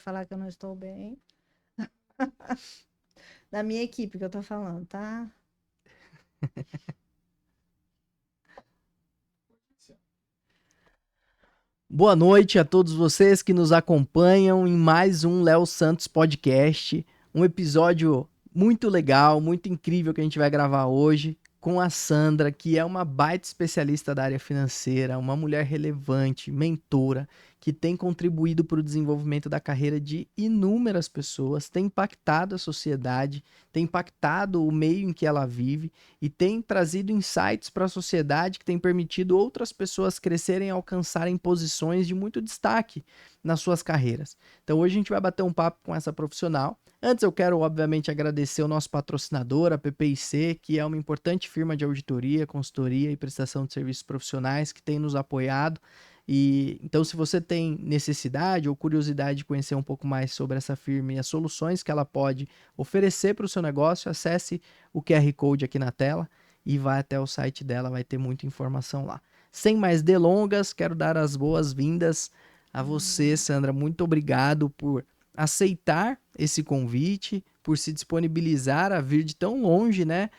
falar que eu não estou bem. Da minha equipe que eu tô falando, tá? Boa noite a todos vocês que nos acompanham em mais um Léo Santos Podcast. Um episódio muito legal, muito incrível que a gente vai gravar hoje com a Sandra, que é uma baita especialista da área financeira, uma mulher relevante, mentora, que tem contribuído para o desenvolvimento da carreira de inúmeras pessoas, tem impactado a sociedade, tem impactado o meio em que ela vive e tem trazido insights para a sociedade que tem permitido outras pessoas crescerem e alcançarem posições de muito destaque nas suas carreiras. Então hoje a gente vai bater um papo com essa profissional. Antes eu quero, obviamente, agradecer o nosso patrocinador, a PPIC, que é uma importante firma de auditoria, consultoria e prestação de serviços profissionais que tem nos apoiado. E então, se você tem necessidade ou curiosidade de conhecer um pouco mais sobre essa firma e as soluções que ela pode oferecer para o seu negócio, acesse o QR Code aqui na tela e vai até o site dela, vai ter muita informação lá. Sem mais delongas, quero dar as boas-vindas a você, Sandra. Muito obrigado por aceitar esse convite, por se disponibilizar a vir de tão longe, né?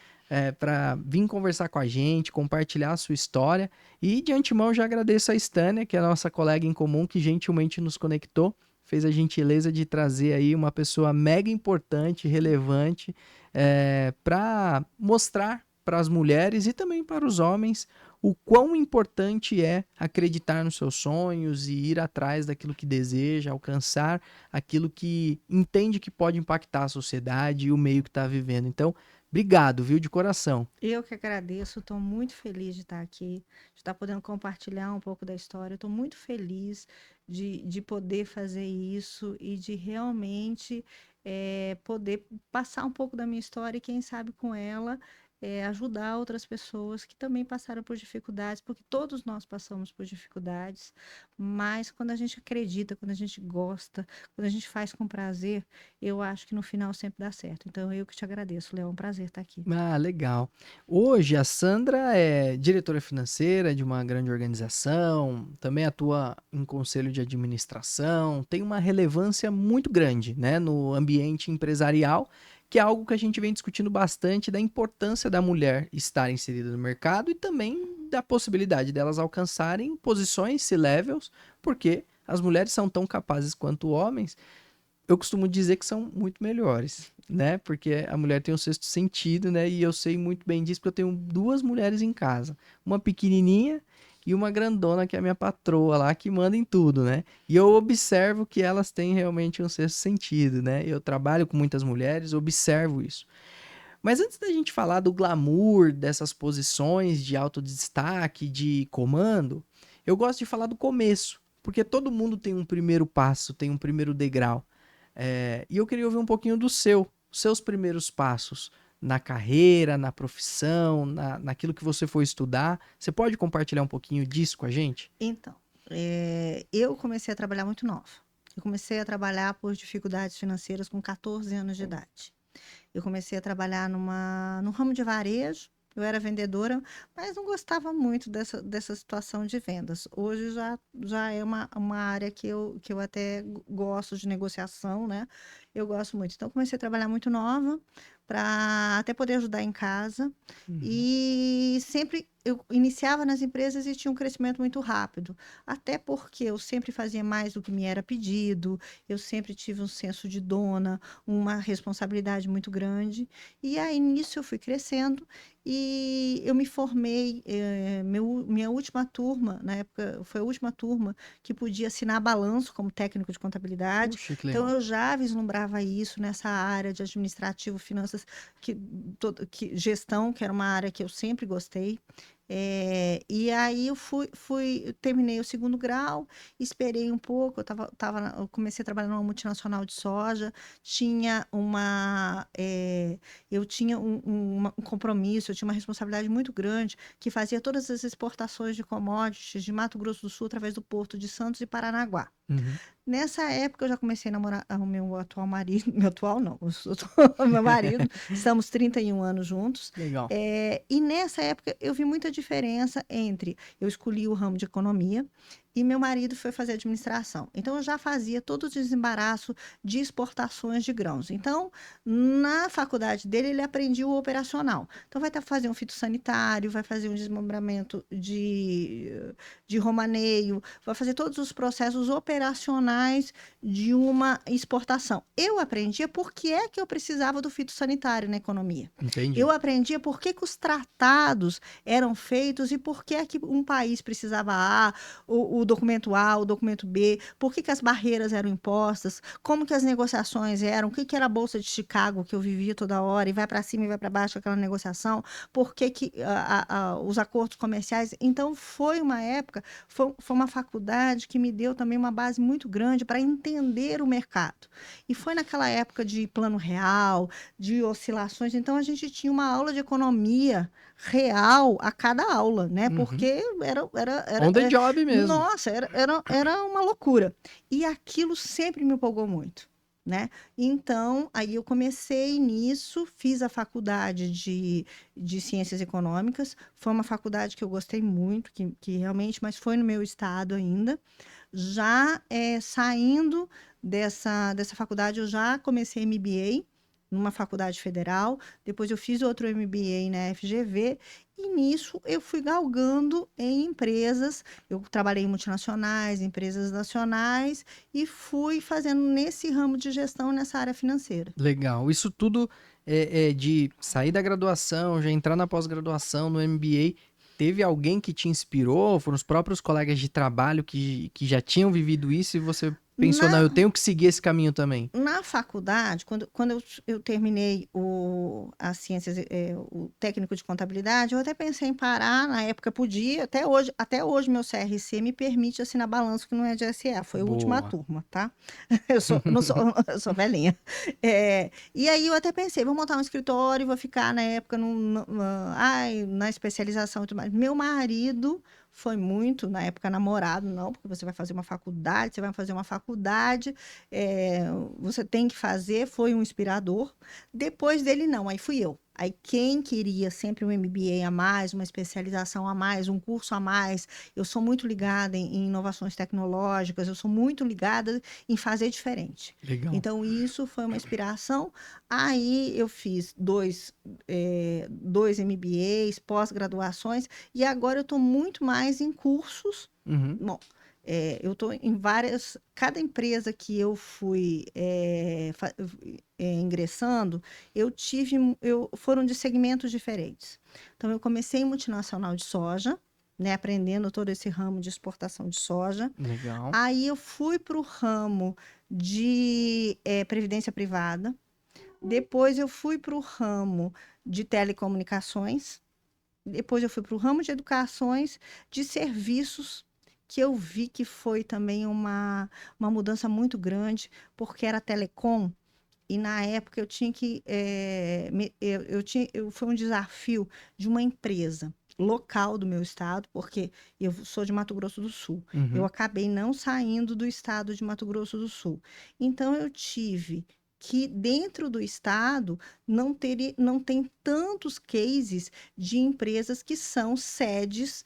Para vir conversar com a gente, compartilhar a sua história. E de antemão já agradeço a Stânia, que é a nossa colega em comum, que gentilmente nos conectou, fez a gentileza de trazer aí uma pessoa mega importante, relevante, para mostrar para as mulheres e também para os homens o quão importante é acreditar nos seus sonhos e ir atrás daquilo que deseja, alcançar aquilo que entende que pode impactar a sociedade e o meio que está vivendo. Então, obrigado, viu, de coração. Eu que agradeço, estou muito feliz de estar aqui, de estar podendo compartilhar um pouco da história. Estou muito feliz de poder fazer isso e de realmente poder passar um pouco da minha história e, quem sabe, com ela, ajudar outras pessoas que também passaram por dificuldades, porque todos nós passamos por dificuldades, mas quando a gente acredita, quando a gente gosta, quando a gente faz com prazer, eu acho que no final sempre dá certo. Então, eu que te agradeço, Léo, é um prazer estar aqui. Ah, legal. Hoje a Sandra é diretora financeira de uma grande organização, também atua em conselho de administração, tem uma relevância muito grande, né, no ambiente empresarial, que é algo que a gente vem discutindo bastante da importância da mulher estar inserida no mercado e também da possibilidade delas alcançarem posições C-levels, porque as mulheres são tão capazes quanto homens. Eu costumo dizer que são muito melhores, né? Porque a mulher tem o sexto sentido, né? E eu sei muito bem disso porque eu tenho duas mulheres em casa. Uma pequenininha e uma grandona que é a minha patroa lá, que manda em tudo, né? E eu observo que elas têm realmente um sexto sentido, né? Eu trabalho com muitas mulheres, observo isso. Mas antes da gente falar do glamour dessas posições de alto destaque, de comando, eu gosto de falar do começo, porque todo mundo tem um primeiro passo, tem um primeiro degrau. E eu queria ouvir um pouquinho os seus primeiros passos na carreira, na profissão, naquilo que você foi estudar. Você pode compartilhar um pouquinho disso com a gente? Então, eu comecei a trabalhar muito nova. Eu comecei a trabalhar por dificuldades financeiras com 14 anos de idade. Eu comecei a trabalhar no ramo de varejo. Eu era vendedora, mas não gostava muito dessa situação de vendas. Hoje já é uma área que eu até gosto de negociação, né? Eu gosto muito. Então, comecei a trabalhar muito nova para até poder ajudar em casa. Uhum. E sempre eu iniciava nas empresas e tinha um crescimento muito rápido. Até porque eu sempre fazia mais do que me era pedido, eu sempre tive um senso de dona, uma responsabilidade muito grande. E aí nisso eu fui crescendo e eu me formei. Minha última turma, na época, foi a última turma que podia assinar balanço como técnico de contabilidade. Puxa, que Então legal. eu já vislumbrava isso nessa área de administrativo, finanças, que, gestão, que era uma área que eu sempre gostei. E aí eu terminei o segundo grau, esperei um pouco, eu comecei a trabalhar numa multinacional de soja, tinha eu tinha um compromisso, eu tinha uma responsabilidade muito grande, que fazia todas as exportações de commodities de Mato Grosso do Sul através do Porto de Santos e Paranaguá. Uhum. Nessa época eu já comecei a namorar o meu atual marido, meu atual não, o meu marido, estamos 31 anos juntos. Legal. E nessa época eu vi muita diferença entre, eu escolhi o ramo de economia, e meu marido foi fazer administração. Então, eu já fazia todo o desembaraço de exportações de grãos. Então, na faculdade dele, ele aprendia o operacional. Então, vai fazer um fitossanitário, vai fazer um desmembramento de romaneio, vai fazer todos os processos operacionais de uma exportação. Eu aprendia por que é que eu precisava do fitossanitário na economia. Entendi. Eu aprendia por que os tratados eram feitos e por que é que um país precisava o documento A, o documento B, por que as barreiras eram impostas, como que as negociações eram, o que era a Bolsa de Chicago, que eu vivia toda hora, e vai para cima e vai para baixo aquela negociação, por que os acordos comerciais. Então, foi uma época, foi uma faculdade que me deu também uma base muito grande para entender o mercado. E foi naquela época de plano real, de oscilações, então a gente tinha uma aula de economia real a cada aula, né? Porque On the job mesmo. nossa, era uma loucura. E aquilo sempre me empolgou muito, né? Então, aí eu comecei nisso, fiz a faculdade de Ciências Econômicas, foi uma faculdade que eu gostei muito, que realmente, mas foi no meu estado ainda. Já saindo dessa faculdade, eu já comecei MBA, numa faculdade federal, depois eu fiz outro MBA na FGV, e nisso eu fui galgando em empresas, eu trabalhei em multinacionais, empresas nacionais, e fui fazendo nesse ramo de gestão, nessa área financeira. Legal. Isso tudo é de sair da graduação, já entrar na pós-graduação, no MBA. Teve alguém que te inspirou? Foram os próprios colegas de trabalho que já tinham vivido isso e você pensou, não, eu tenho que seguir esse caminho também? Na faculdade, quando eu terminei as ciências, o técnico de contabilidade, eu até pensei em parar, na época podia, até hoje meu CRC me permite assinar balanço que não é de SE, foi a última Boa. turma, tá? Eu sou velhinha. E aí eu até pensei, vou montar um escritório, vou ficar na época na especialização e tudo mais. Meu marido foi muito, na época, namorado, não, porque você vai fazer uma faculdade, é, você tem que fazer, foi um inspirador. Depois dele, não, aí fui eu. Aí quem queria sempre um MBA a mais, uma especialização a mais, um curso a mais, eu sou muito ligada em inovações tecnológicas, eu sou muito ligada em fazer diferente. Legal. Então, isso foi uma inspiração. Aí eu fiz dois MBAs, pós-graduações, e agora eu estou muito mais em cursos. Uhum. Bom, eu estou em várias. Cada empresa que eu fui ingressando, foram de segmentos diferentes. Então, eu comecei em multinacional de soja, né, aprendendo todo esse ramo de exportação de soja. Legal. Aí eu fui para o ramo de previdência privada. Depois eu fui para o ramo de telecomunicações. Depois eu fui para o ramo de educações, de serviços, que eu vi que foi também uma mudança muito grande, porque era telecom, e na época eu tinha que. Foi um desafio de uma empresa local do meu estado, porque eu sou de Mato Grosso do Sul. Uhum. Eu acabei não saindo do estado de Mato Grosso do Sul. Então eu tive que dentro do estado não tem tantos cases de empresas que são sedes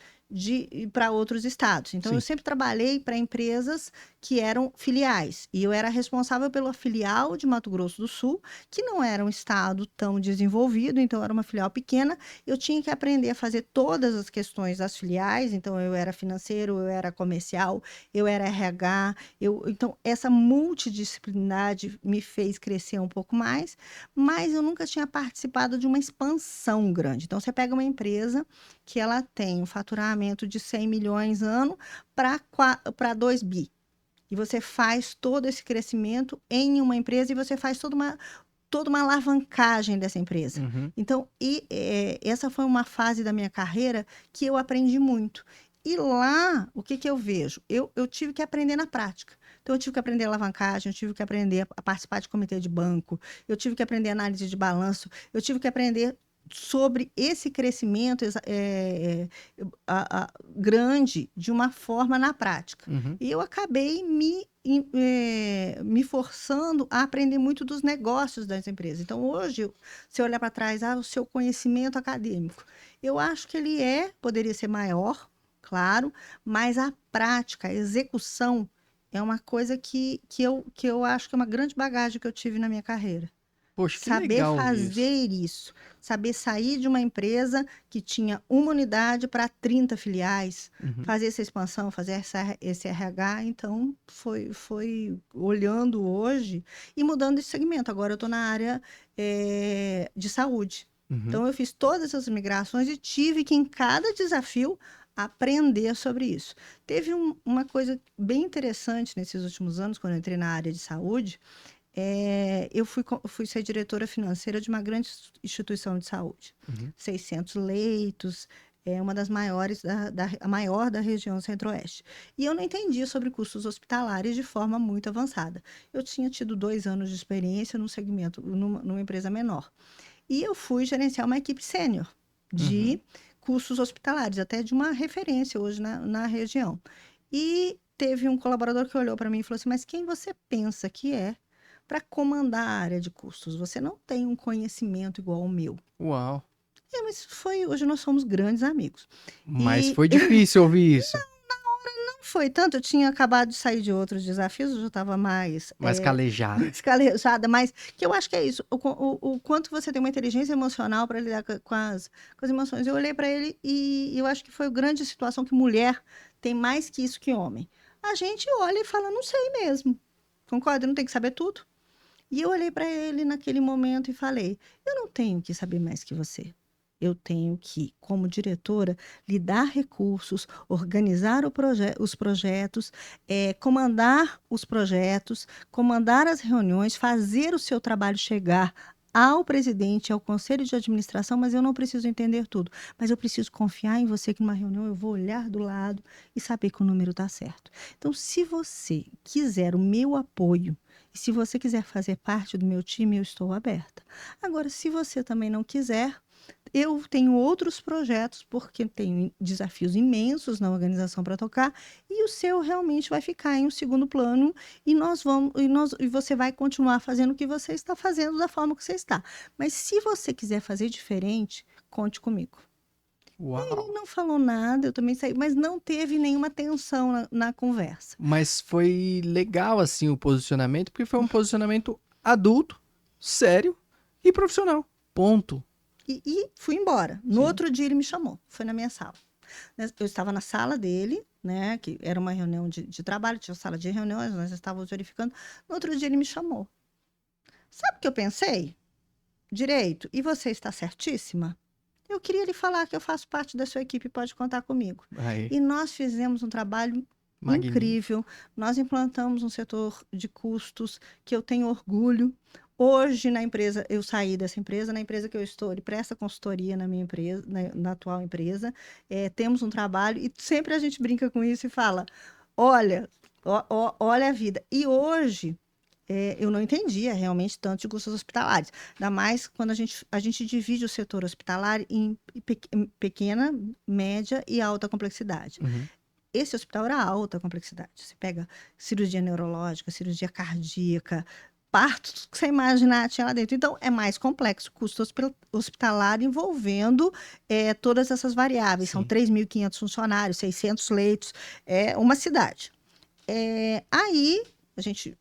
para outros estados. Então, Sim. eu sempre trabalhei para empresas que eram filiais. E eu era responsável pela filial de Mato Grosso do Sul, que não era um estado tão desenvolvido, então era uma filial pequena. Eu tinha que aprender a fazer todas as questões das filiais. Então, eu era financeiro, eu era comercial, eu era RH. Então, essa multidisciplinaridade me fez crescer um pouco mais, mas eu nunca tinha participado de uma expansão grande. Então, você pega uma empresa que ela tem um faturamento de 100 milhões ano para 2 bi. E você faz todo esse crescimento em uma empresa e você faz toda uma alavancagem dessa empresa. Uhum. Então, essa foi uma fase da minha carreira que eu aprendi muito. E lá, o que eu vejo? Eu tive que aprender na prática. Então, eu tive que aprender alavancagem, eu tive que aprender a participar de comitê de banco, eu tive que aprender análise de balanço, eu tive que aprender sobre esse crescimento grande de uma forma na prática. Uhum. E eu acabei me forçando a aprender muito dos negócios das empresas. Então, hoje, se eu olhar para trás, o seu conhecimento acadêmico, eu acho que ele poderia ser maior, claro, mas a prática, a execução é uma coisa que eu acho que é uma grande bagagem que eu tive na minha carreira. Poxa, que Saber legal ouvir isso. fazer isso, saber sair de uma empresa que tinha uma unidade para 30 filiais, Uhum. fazer essa expansão, fazer esse RH, então foi olhando hoje e mudando esse segmento. Agora eu estou na área de saúde. Uhum. Então eu fiz todas essas migrações e tive que, em cada desafio, aprender sobre isso. Teve uma coisa bem interessante nesses últimos anos, quando eu entrei na área de saúde. Eu fui ser diretora financeira de uma grande instituição de saúde. Uhum. 600 leitos, é uma das maiores, a maior da região centro-oeste. E eu não entendia sobre custos hospitalares de forma muito avançada. Eu tinha tido 2 anos de experiência num segmento, numa empresa menor. E eu fui gerenciar uma equipe sênior Uhum. de custos hospitalares, até de uma referência hoje na região. E teve um colaborador que olhou para mim e falou assim: mas quem você pensa que é para comandar a área de custos? Você não tem um conhecimento igual ao meu. Uau. Mas hoje nós somos grandes amigos. Mas E foi difícil ouvir isso. não foi tanto, eu tinha acabado de sair de outros desafios, eu já estava mais Mais calejado. escalejada, mas que eu acho que é isso, o quanto você tem uma inteligência emocional para lidar com as emoções. Eu olhei para ele e eu acho que foi a grande situação que mulher tem mais que isso que homem. A gente olha e fala, não sei mesmo, concorda? Não tem que saber tudo. E eu olhei para ele naquele momento e falei: eu não tenho que saber mais que você. Eu tenho que, como diretora, lhe dar recursos, organizar os projetos, comandar os projetos, comandar as reuniões, fazer o seu trabalho chegar ao presidente, ao conselho de administração, mas eu não preciso entender tudo. Mas eu preciso confiar em você que numa reunião eu vou olhar do lado e saber que o número está certo. Então, se você quiser o meu apoio, e se você quiser fazer parte do meu time, eu estou aberta. Agora, se você também não quiser, eu tenho outros projetos, porque tenho desafios imensos na organização para tocar, e o seu realmente vai ficar em um segundo plano, e você vai continuar fazendo o que você está fazendo da forma que você está. Mas se você quiser fazer diferente, conte comigo. Uau. Ele não falou nada, eu também saí, mas não teve nenhuma tensão na conversa. Mas foi legal, assim, o posicionamento, porque foi um posicionamento adulto, sério e profissional. Ponto. E fui embora. No Sim. outro dia ele me chamou, foi na minha sala. Eu estava na sala dele, né, que era uma reunião de trabalho, tinha sala de reuniões, nós estávamos verificando. No outro dia ele me chamou. Sabe o que eu pensei? Direito, e você está certíssima? Eu queria lhe falar que eu faço parte da sua equipe, pode contar comigo. Aí, E nós fizemos um trabalho magnífico. incrível. Nós implantamos um setor de custos que eu tenho orgulho. Hoje, na empresa, eu saí dessa empresa, na empresa que eu estou, ele presta consultoria na minha empresa, na atual empresa. Temos um trabalho e sempre a gente brinca com isso e fala: olha, olha a vida. E hoje, eu não entendia realmente tanto de custos hospitalares. Ainda mais quando a gente divide o setor hospitalar em pequena, média e alta complexidade. Uhum. Esse hospital era alta complexidade. Você pega cirurgia neurológica, cirurgia cardíaca, parto, tudo que você imaginar tinha lá dentro. Então, é mais complexo o custo hospitalar envolvendo todas essas variáveis. São Sim. 3.500 funcionários, 600 leitos, é uma cidade. Aí,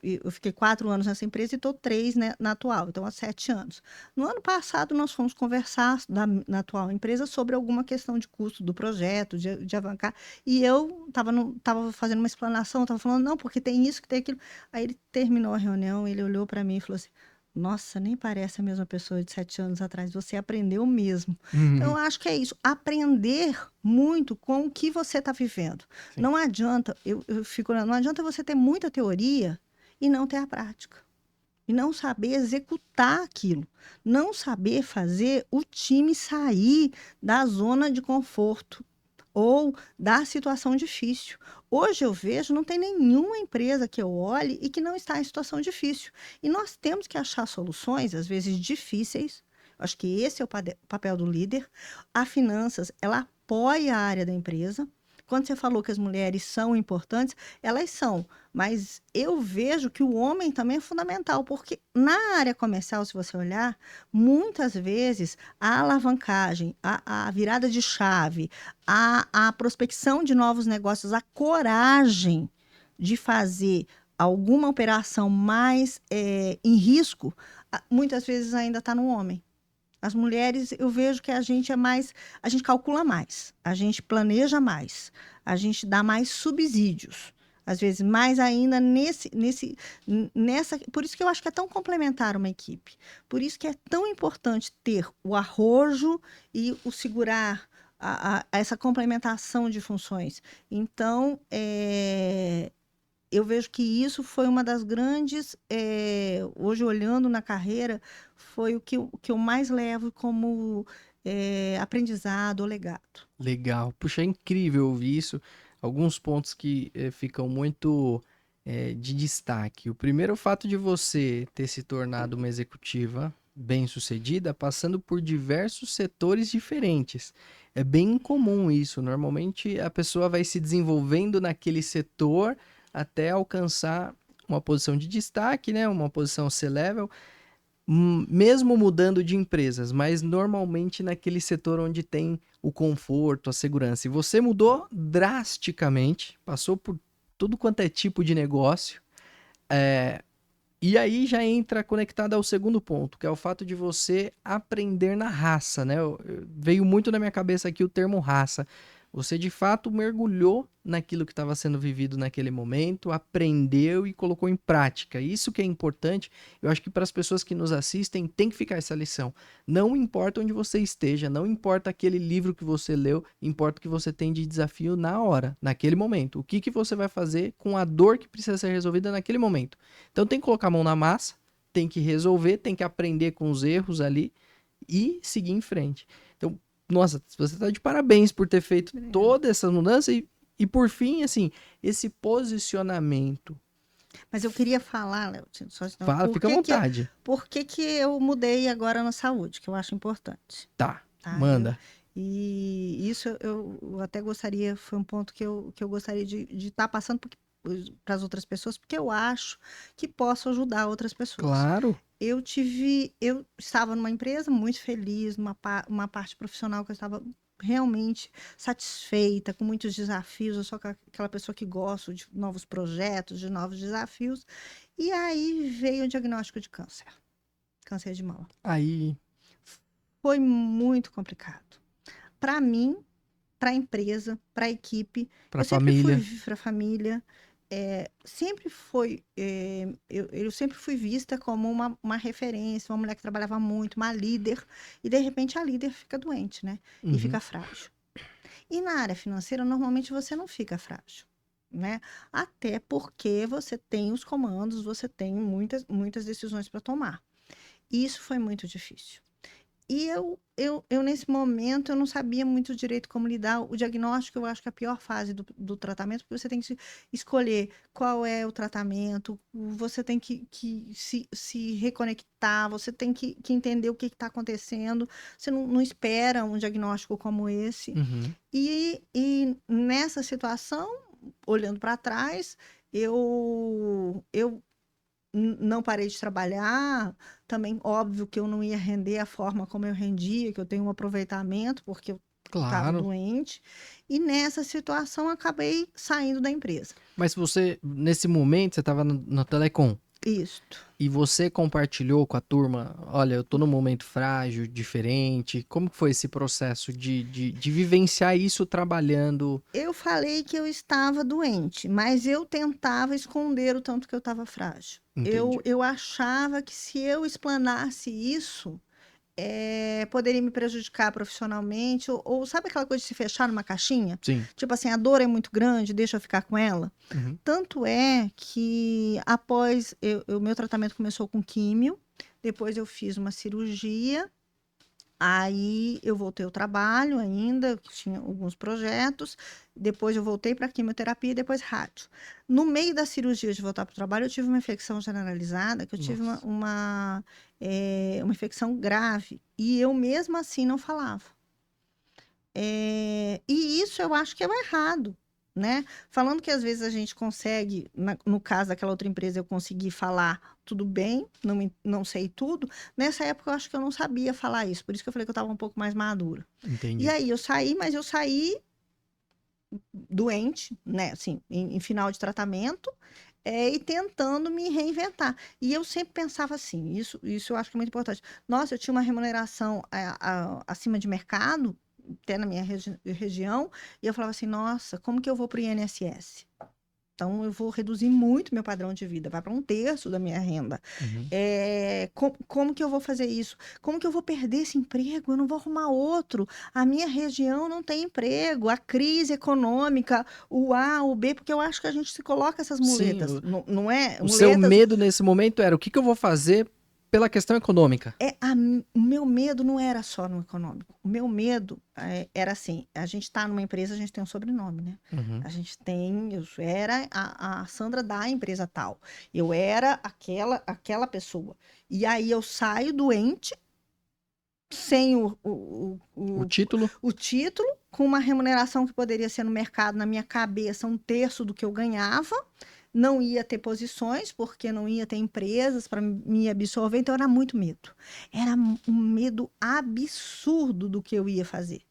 eu fiquei 4 anos nessa empresa e estou 3, né, na atual, então há 7 anos. No ano passado, nós fomos conversar na atual empresa sobre alguma questão de custo do projeto, de avançar, e eu estava fazendo uma explanação, estava falando, não, porque tem isso, que tem aquilo. Aí ele terminou a reunião, ele olhou para mim e falou assim: nossa, nem parece a mesma pessoa de 7 anos atrás, você aprendeu mesmo. Então, eu Uhum. acho que é isso, aprender muito com o que você está vivendo. Sim. Não adianta, não adianta você ter muita teoria e não ter a prática. E não saber executar aquilo. Não saber fazer o time sair da zona de conforto ou da situação difícil. Hoje eu vejo, não tem nenhuma empresa que eu olhe e que não está em situação difícil. E nós temos que achar soluções, às vezes difíceis. Acho que esse é o papel do líder. A finanças, ela apoia a área da empresa. quando você falou que as mulheres são importantes, elas são, mas eu vejo que o homem também é fundamental, porque na área comercial, se você olhar, muitas vezes a alavancagem, a virada de chave, a prospecção de novos negócios, a coragem de fazer alguma operação mais em risco, muitas vezes ainda está no homem. As mulheres, eu vejo que a gente é mais, a gente calcula mais, a gente planeja mais, a gente dá mais subsídios. Às vezes, mais ainda nessa. Por isso que eu acho que é tão complementar uma equipe. Por isso que é tão importante ter o arrojo e o segurar essa complementação de funções. Então, eu vejo que isso foi uma das grandes, hoje olhando na carreira, foi o que eu mais levo como aprendizado ou legado. Legal. Puxa, é incrível ouvir isso. Alguns pontos que ficam muito de destaque. O primeiro, é o fato de você ter se tornado uma executiva bem-sucedida, passando por diversos setores diferentes. É bem incomum isso. Normalmente a pessoa vai se desenvolvendo naquele setor até alcançar uma posição de destaque, né? Uma posição C-level, mesmo mudando de empresas, mas normalmente naquele setor onde tem o conforto, a segurança. E você mudou drasticamente, passou por tudo quanto é tipo de negócio, e aí já entra conectado ao segundo ponto, que é o fato de você aprender na raça, né? Veio muito na minha cabeça aqui o termo raça. Você de fato mergulhou naquilo que estava sendo vivido naquele momento, aprendeu e colocou em prática. Isso que é importante. Eu acho que para as pessoas que nos assistem tem que ficar essa lição. Não importa onde você esteja, não importa aquele livro que você leu, importa o que você tem de desafio na hora, naquele momento. O que você vai fazer com a dor que precisa ser resolvida naquele momento. Então tem que colocar a mão na massa, tem que resolver, tem que aprender com os erros ali e seguir em frente. Então, nossa, você tá de parabéns por ter feito toda essa mudança e por fim, assim, esse posicionamento. Mas eu queria falar, Léo, só senão, Fala, fica à vontade. por que eu mudei agora na saúde, que eu acho importante. Tá, Tá? manda. E isso eu até gostaria, foi um ponto que eu gostaria de estar passando para as outras pessoas, porque eu acho que posso ajudar outras pessoas. Claro. Eu estava numa empresa muito feliz, uma parte profissional que eu estava realmente satisfeita, com muitos desafios. Eu sou aquela pessoa que gosta de novos projetos, de novos desafios. E aí veio o diagnóstico de câncer, câncer de mama. Aí, Foi muito complicado. Para mim, para a empresa, para a equipe. pra Eu sempre fui família. para a família, sempre foi, eu sempre fui vista como uma referência, uma mulher que trabalhava muito, uma líder, e de repente a líder fica doente, né? E Uhum. fica frágil. E na área financeira, normalmente você não fica frágil, né? Até porque você tem os comandos, você tem muitas decisões para tomar. E isso foi muito difícil. E nesse momento, eu não sabia muito direito como lidar. O diagnóstico, eu acho que é a pior fase do tratamento, porque você tem que escolher qual é o tratamento, você tem que se reconectar, você tem que entender o que está acontecendo. Você não espera um diagnóstico como esse. Uhum. E nessa situação, olhando para trás, eu não parei de trabalhar, também óbvio que eu não ia render a forma como eu rendia, que eu tenho um aproveitamento, porque eu estava Claro. doente, e nessa situação acabei saindo da empresa. Mas você, nesse momento, você estava no Telecom. Isto. E você compartilhou com a turma, olha, eu tô num momento frágil, diferente. Como que foi esse processo de vivenciar isso trabalhando? Eu falei que eu estava doente, mas eu tentava esconder o tanto que eu estava frágil. Entendi. Eu achava que se eu explanasse isso, poderia me prejudicar profissionalmente, ou sabe aquela coisa de se fechar numa caixinha? Sim. Tipo assim, a dor é muito grande, deixa eu ficar com ela. Uhum. Tanto é que após o meu tratamento começou com químio, depois eu fiz uma cirurgia, aí eu voltei ao trabalho ainda, que tinha alguns projetos, depois eu voltei para quimioterapia e depois rádio. No meio da cirurgia de voltar para o trabalho, eu tive uma infecção generalizada, que eu tive Nossa. uma infecção grave, e eu mesmo assim não falava. E isso eu acho que é o errado, né? Falando que às vezes a gente consegue, no caso daquela outra empresa, eu consegui falar tudo bem, não sei tudo. Nessa época eu acho que eu não sabia falar isso, por isso que eu falei que eu estava um pouco mais madura. E Entendi. aí eu saí, mas eu saí doente, né? Assim, em final de tratamento, e tentando me reinventar. E eu sempre pensava assim, isso eu acho que é muito importante. Nossa, eu tinha uma remuneração acima de mercado, até na minha região, e eu falava assim, nossa, como que eu vou para o INSS? Então, eu vou reduzir muito meu padrão de vida, vai para um terço da minha renda. Uhum. Como que eu vou fazer isso? Como que eu vou perder esse emprego? Eu não vou arrumar outro. A minha região não tem emprego. A crise econômica, o A, o B, porque eu acho que a gente se coloca essas Sim, muletas, não é? o seu Muletas. medo nesse momento era o que eu vou fazer pela questão econômica. O meu medo não era só no econômico. O meu medo era assim: a gente está numa empresa, a gente tem um sobrenome, né? Uhum. A gente tem. Eu era a Sandra da empresa tal. Eu era aquela pessoa. E aí eu saio doente, sem O título? o título, com uma remuneração que poderia ser no mercado, na minha cabeça, um terço do que eu ganhava. Não ia ter posições, porque não ia ter empresas para me absorver, então era muito medo. Era um medo absurdo do que eu ia fazer.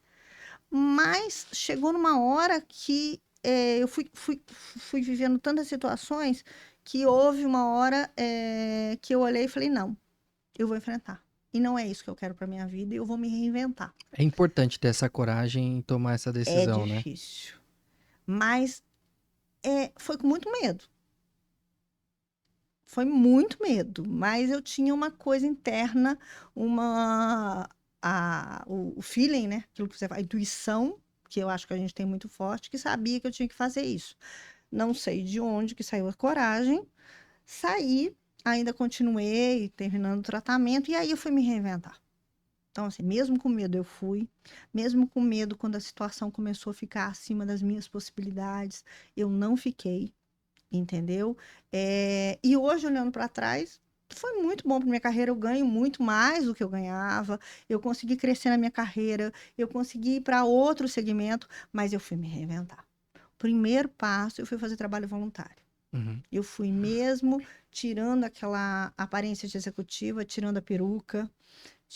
Mas chegou numa hora que eu fui vivendo tantas situações que houve uma hora que eu olhei e falei: não, eu vou enfrentar. E não é isso que eu quero para minha vida e eu vou me reinventar. É importante ter essa coragem e tomar essa É decisão, né? difícil. Mas foi com muito medo. Foi muito medo, mas eu tinha uma coisa interna, o feeling, né? Aquilo que você fala, a intuição, que eu acho que a gente tem muito forte, que sabia que eu tinha que fazer isso. Não sei de onde que saiu a coragem, saí, ainda continuei terminando o tratamento, e aí eu fui me reinventar. Então, assim, mesmo com medo eu fui, mesmo com medo quando a situação começou a ficar acima das minhas possibilidades, eu não fiquei, entendeu? E hoje, olhando para trás, foi muito bom para minha carreira. Eu ganho muito mais do que eu ganhava. Eu consegui crescer na minha carreira. Eu consegui ir para outro segmento, mas eu fui me reinventar. Primeiro passo, eu fui fazer trabalho voluntário. Uhum. Eu fui mesmo tirando aquela aparência de executiva, tirando a peruca.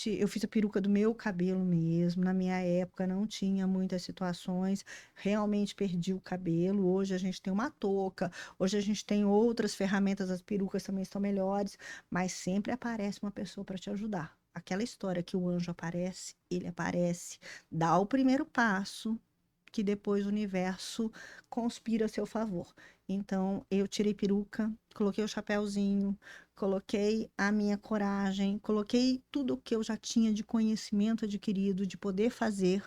Eu fiz a peruca do meu cabelo mesmo. Na minha época não tinha muitas situações. Realmente perdi o cabelo. Hoje a gente tem uma touca. Hoje a gente tem outras ferramentas. As perucas também estão melhores. Mas sempre aparece uma pessoa para te ajudar. Aquela história que o anjo aparece, ele aparece, dá o primeiro passo, que depois o universo conspira a seu favor. Então, eu tirei peruca, coloquei o chapéuzinho, coloquei a minha coragem, coloquei tudo o que eu já tinha de conhecimento adquirido, de poder fazer.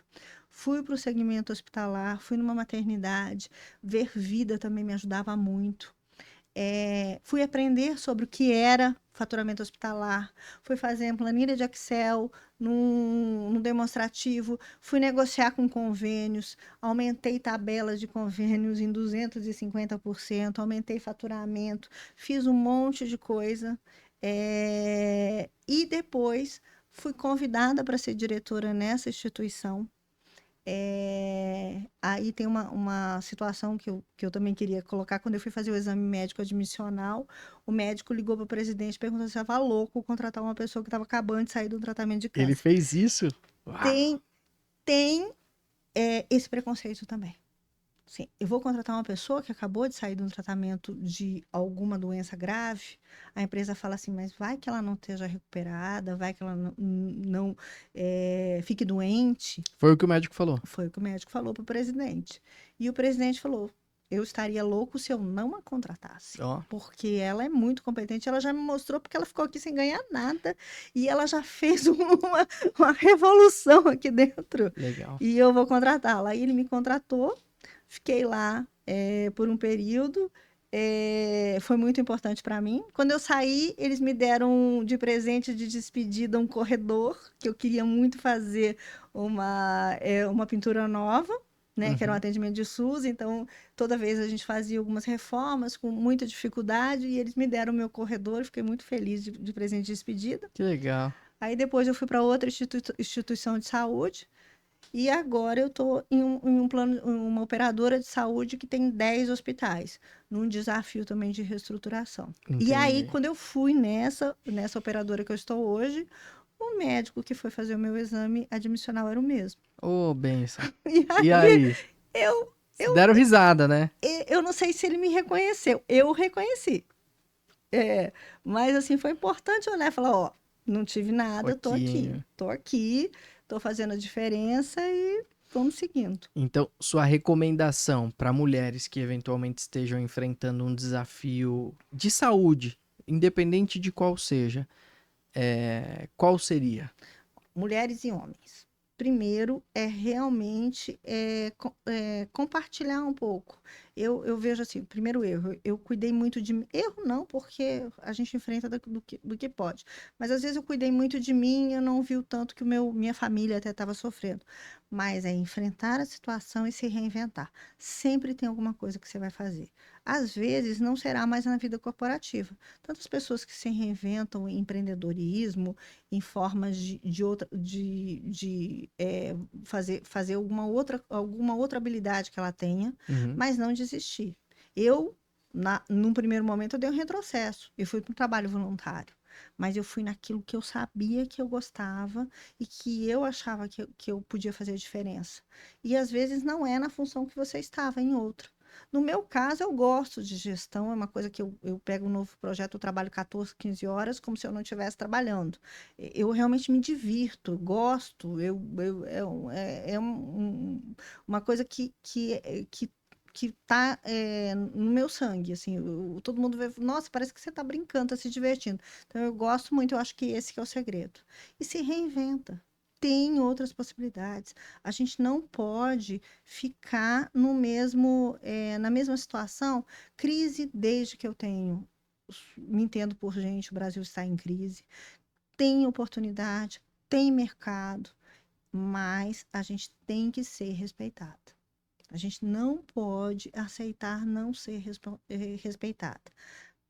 Fui para o segmento hospitalar, fui numa maternidade, ver vida também me ajudava muito. Fui aprender sobre o que era faturamento hospitalar, fui fazer planilha de Excel num demonstrativo, fui negociar com convênios, aumentei tabelas de convênios em 250%, aumentei faturamento, fiz um monte de coisa. E depois fui convidada para ser diretora nessa instituição. Aí tem uma situação que eu também queria colocar. Quando eu fui fazer o exame médico admissional, o médico ligou para o presidente e perguntou se estava louco contratar uma pessoa que estava acabando de sair do tratamento de Ele câncer. fez isso? Uau! Tem, tem esse preconceito também. Sim, eu vou contratar uma pessoa que acabou de sair de um tratamento de alguma doença grave. A empresa fala assim, mas vai que ela não esteja recuperada, vai que ela não fique doente. Foi o que o médico falou. Foi o que o médico falou para o presidente. E o presidente falou: eu estaria louco se eu não a contratasse. Ó, Porque ela é muito competente, ela já me mostrou, porque ela ficou aqui sem ganhar nada. E ela já fez uma revolução aqui dentro. legal. E eu vou contratá-la. Aí ele me contratou, fiquei lá por um período. Foi muito importante para mim. Quando eu saí, eles me deram de presente de despedida um corredor, que eu queria muito fazer uma pintura nova, né, que era um Uhum. atendimento de SUS. Então, toda vez a gente fazia algumas reformas com muita dificuldade e eles me deram o meu corredor. Fiquei muito feliz de presente de despedida. Que legal. Aí depois eu fui para outra instituição de saúde E agora eu estou em um plano, uma operadora de saúde que tem 10 hospitais, num desafio também de reestruturação. E aí, Entendi. quando eu fui nessa operadora que eu estou hoje, o médico que foi fazer o meu exame admissional era o mesmo. Ô, benção. E E aí, aí? eu, eu, Deram risada, né? eu não sei se ele me reconheceu. Eu o reconheci. É, mas assim, foi importante olhar e falar, ó, não tive nada, Pouquinho. tô aqui, tô fazendo a diferença e vamos seguindo. Então, sua recomendação para mulheres que eventualmente estejam enfrentando um desafio de saúde, independente de qual seja, qual seria? Mulheres e homens. Primeiro é realmente compartilhar um pouco. Eu vejo assim, o primeiro erro, eu cuidei muito de mim. Erro não, porque a gente enfrenta do que pode. Mas às vezes eu cuidei muito de mim e eu não vi o tanto que minha família até estava sofrendo. Mas é enfrentar a situação e se reinventar. Sempre tem alguma coisa que você vai fazer. Às vezes não será mais na vida corporativa. Tantas pessoas que se reinventam em empreendedorismo, em formas fazer alguma outra habilidade que ela tenha, Uhum. mas não desistir. Eu, num primeiro momento, eu dei um retrocesso. Eu fui para um trabalho voluntário. Mas eu fui naquilo que eu sabia que eu gostava e que eu achava que eu podia fazer a diferença. E às vezes não é na função que você estava, em outra. No meu caso, eu gosto de gestão, é uma coisa que eu pego um novo projeto, eu trabalho 14, 15 horas, como se eu não estivesse trabalhando. Eu realmente me divirto, gosto, uma coisa que tá no meu sangue, assim, todo mundo vê, nossa, parece que você tá brincando, tá se divertindo. Então eu gosto muito, eu acho que esse que é o segredo. E se reinventa. Tem outras possibilidades. A gente não pode ficar na mesma situação. Crise, desde que eu me entendo por gente, o Brasil está em crise. Tem oportunidade, tem mercado, mas a gente tem que ser respeitado. A gente não pode aceitar não ser respeitada,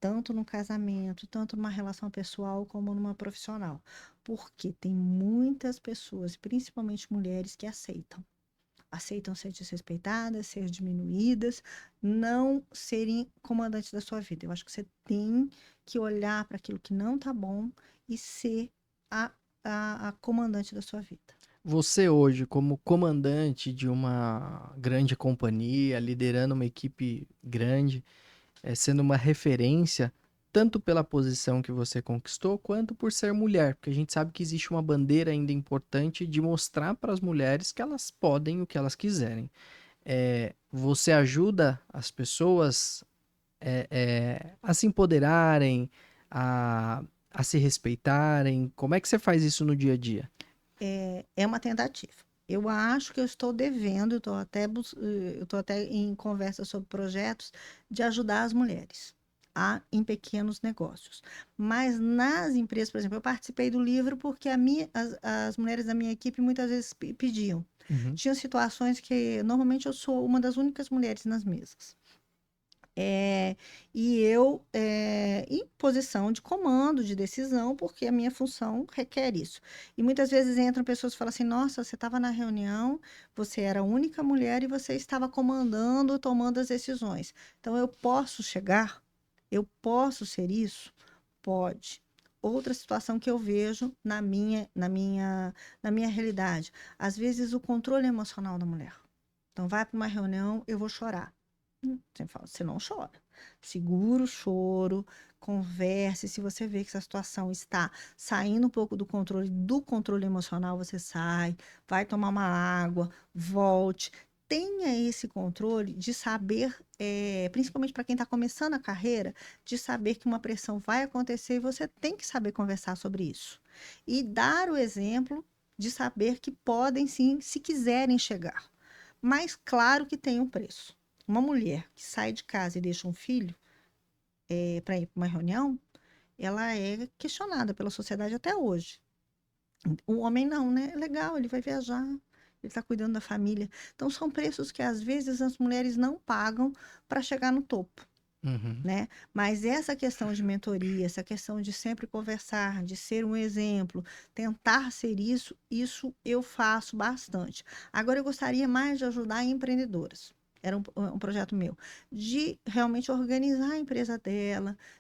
tanto no casamento, tanto numa relação pessoal como numa profissional. Porque tem muitas pessoas, principalmente mulheres, que aceitam ser desrespeitadas, ser diminuídas, não serem comandantes da sua vida. Eu acho que você tem que olhar para aquilo que não está bom e ser a, a comandante da sua vida. Você hoje, como comandante de uma grande companhia, liderando uma equipe grande, sendo uma referência, tanto pela posição que você conquistou, quanto por ser mulher, porque a gente sabe que existe uma bandeira ainda importante de mostrar para as mulheres que elas podem o que elas quiserem. Você ajuda as pessoas a se empoderarem, a, a se respeitarem? Como é que você faz isso no dia a dia? É uma tentativa. Eu acho que eu estou devendo, eu estou até em conversa sobre projetos de ajudar as mulheres em pequenos negócios. Mas nas empresas, por exemplo, eu participei do livro porque as mulheres da minha equipe muitas vezes pediam. Uhum. Tinha situações que normalmente eu sou uma das únicas mulheres nas mesas. E eu em posição de comando, de decisão, porque a minha função requer isso. E muitas vezes entram pessoas e falam assim: nossa, você estava na reunião, você era a única mulher e você estava comandando, tomando as decisões. Então eu posso ser isso? Pode. Outra situação que eu vejo na minha realidade, às vezes o controle emocional da mulher. Então, vai para uma reunião, eu vou chorar. Você fala, você não chora. Segura o choro, converse. Se você vê que essa situação está saindo um pouco do controle emocional, você sai, vai tomar uma água, volte. Tenha esse controle de saber, principalmente para quem está começando a carreira, de saber que uma pressão vai acontecer e você tem que saber conversar sobre isso. E dar o exemplo de saber que podem sim, se quiserem chegar. Mas claro que tem um preço. Uma mulher que sai de casa e deixa um filho para ir para uma reunião, ela é questionada pela sociedade até hoje. O homem não, né? É legal, ele vai viajar, ele está cuidando da família. Então, são preços que às vezes as mulheres não pagam para chegar no topo. Uhum. né? Mas essa questão de mentoria, essa questão de sempre conversar, de ser um exemplo, tentar ser isso, isso eu faço bastante. Agora, eu gostaria mais de ajudar empreendedoras. Era um projeto meu, de realmente organizar a empresa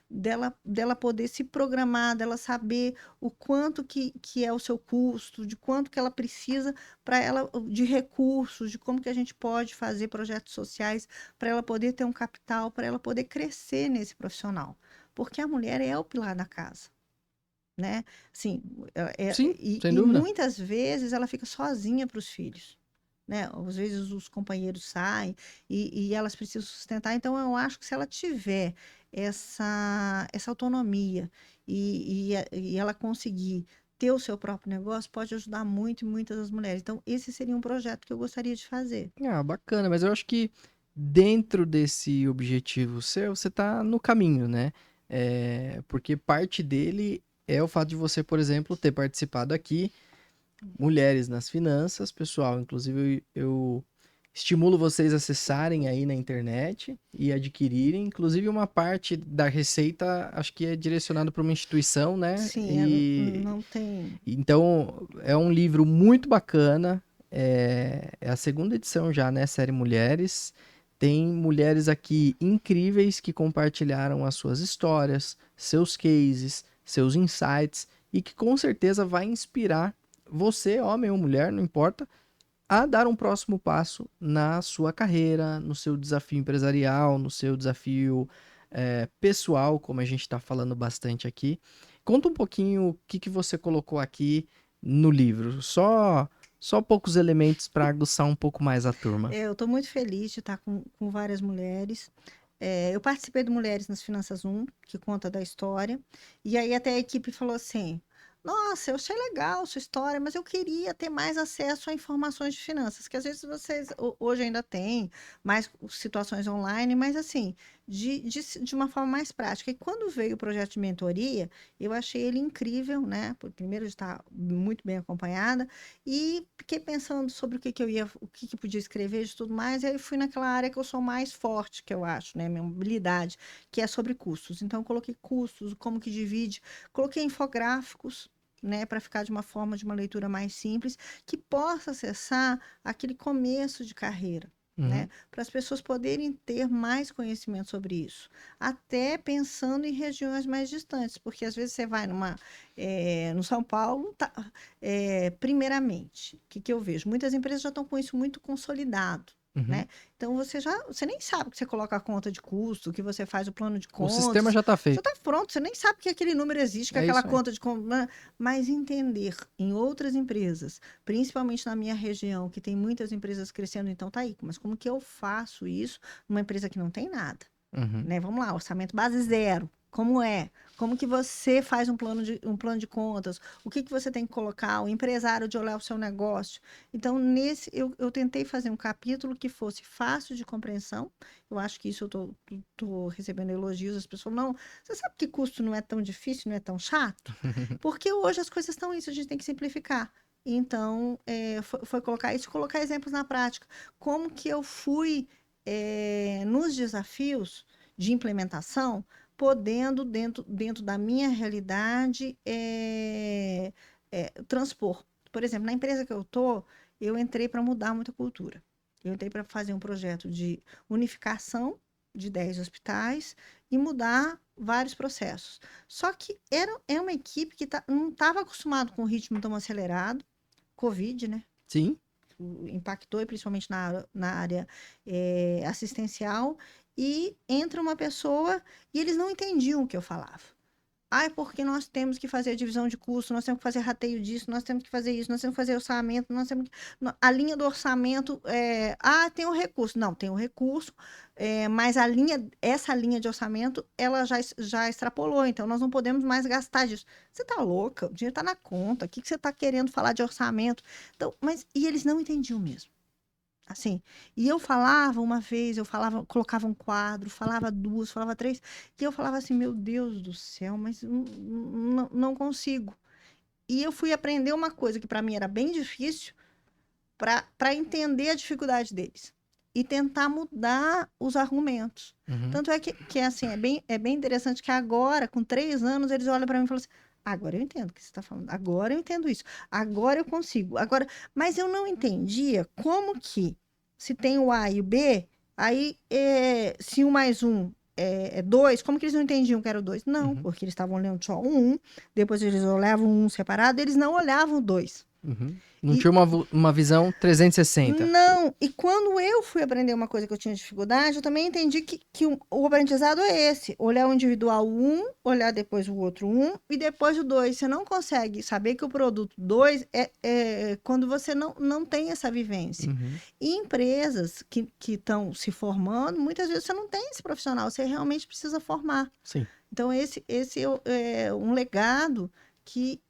dela poder se programar, dela saber o quanto que é o seu custo, de quanto que ela precisa para ela, de recursos, de como que a gente pode fazer projetos sociais para ela poder ter um capital, para ela poder crescer nesse profissional. Porque a mulher é o pilar da casa, né? Assim, Sim, sem e dúvida. muitas vezes ela fica sozinha para os filhos, né? Às vezes os companheiros saem e elas precisam sustentar. Então, eu acho que se ela tiver essa autonomia e ela conseguir ter o seu próprio negócio, pode ajudar muito e muitas das mulheres. Então, esse seria um projeto que eu gostaria de fazer. Ah, bacana, mas eu acho que dentro desse objetivo seu, você tá no caminho, né? Porque parte dele é o fato de você, por exemplo, ter participado aqui, Mulheres nas Finanças, pessoal. Inclusive, eu estimulo vocês a acessarem aí na internet e adquirirem. Inclusive, uma parte da receita, acho que é direcionado para uma instituição, né? Sim, E não tem. então, é um livro muito bacana. É a segunda edição já, né? Série Mulheres. Tem mulheres aqui incríveis que compartilharam as suas histórias, seus cases, seus insights e que com certeza vai inspirar você, homem ou mulher, não importa, a dar um próximo passo na sua carreira, no seu desafio empresarial, no seu desafio pessoal, como a gente está falando bastante aqui. Conta um pouquinho o que você colocou aqui no livro. Só poucos elementos para aguçar um pouco mais a turma. Eu estou muito feliz de estar com várias mulheres. Eu participei do Mulheres nas Finanças 1, que conta da história. E aí até a equipe falou assim: Nossa, eu achei legal a sua história, mas eu queria ter mais acesso a informações de finanças, que às vezes vocês hoje ainda têm mais situações online, mas assim, de uma forma mais prática. E quando veio o projeto de mentoria, eu achei ele incrível, né? Primeiro, de estar muito bem acompanhada, e fiquei pensando sobre o que que podia escrever de tudo mais, e aí fui naquela área que eu sou mais forte, que eu acho, né, minha habilidade, que é sobre custos. Então, eu coloquei custos, como que divide, coloquei infográficos, né, para ficar de uma forma de uma leitura mais simples, que possa acessar aquele começo de carreira. Uhum. Né, para as pessoas poderem ter mais conhecimento sobre isso, até pensando em regiões mais distantes, porque às vezes você vai no São Paulo, tá, primeiramente, o que eu vejo? Muitas empresas já estão com isso muito consolidado, Uhum. né? Então você nem sabe que você coloca a conta de custo, que você faz o plano de O sistema contas, já está já feito. está pronto, você nem sabe que aquele número existe, que É aquela isso aí. conta de conta, né? Mas entender em outras empresas, principalmente na minha região, que tem muitas empresas crescendo, então tá aí, mas como que eu faço isso numa empresa que não tem nada? Uhum. Né? Vamos lá, orçamento base zero. Como é? Como que você faz um plano de contas? O que que você tem que colocar? O empresário de olhar o seu negócio. Então, eu tentei fazer um capítulo que fosse fácil de compreensão. Eu acho que isso eu tô recebendo elogios. As pessoas, não, você sabe que custo não é tão difícil, não é tão chato? Porque hoje as coisas estão isso, a gente tem que simplificar. Então, foi colocar isso, colocar exemplos na prática. Como que eu fui nos desafios de implementação, podendo, dentro da minha realidade, transpor. Por exemplo, na empresa que eu estou, eu entrei para mudar muita cultura. Eu entrei para fazer um projeto de unificação de 10 hospitais e mudar vários processos. Só que é uma equipe que não estava acostumada com o ritmo tão acelerado, Covid, né? Sim. Impactou, principalmente na área assistencial, e entra uma pessoa e eles não entendiam o que eu falava. Ah, é porque nós temos que fazer a divisão de custo, nós temos que fazer rateio disso, nós temos que fazer isso, nós temos que fazer orçamento, nós temos que... A linha do orçamento, tem o recurso. Não, tem o recurso, mas essa linha de orçamento, ela já extrapolou, então nós não podemos mais gastar disso. Você tá louca? O dinheiro tá na conta, o que que você tá querendo falar de orçamento? Então, e eles não entendiam mesmo. Assim, e eu falava uma vez, colocava um quadro, falava duas, falava três, e eu falava assim, meu Deus do céu, mas não consigo. E eu fui aprender uma coisa que para mim era bem difícil, para entender a dificuldade deles. e tentar mudar os argumentos. Uhum. Tanto é que assim, é bem interessante que agora, com 3 anos, eles olham para mim e falam assim, agora eu entendo o que você está falando, agora eu entendo isso, agora eu consigo, agora... Mas eu não entendia como que, se tem o A e o B, aí se 1 mais 1 é 2, como que eles não entendiam que era o 2? Não, Uhum. porque eles estavam olhando só o 1, depois eles olhavam o 1 separado, eles não olhavam o 2. Uhum. Não E tinha uma visão 360. não, e quando eu fui aprender uma coisa que eu tinha dificuldade, eu também entendi que o aprendizado é esse: olhar o individual 1, olhar depois o outro 1 e depois o 2. Você não consegue saber que o produto 2 é quando você não tem essa vivência. Uhum. E empresas que estão se formando, muitas vezes você não tem esse profissional, você realmente precisa formar. Sim. Então, esse é um legado que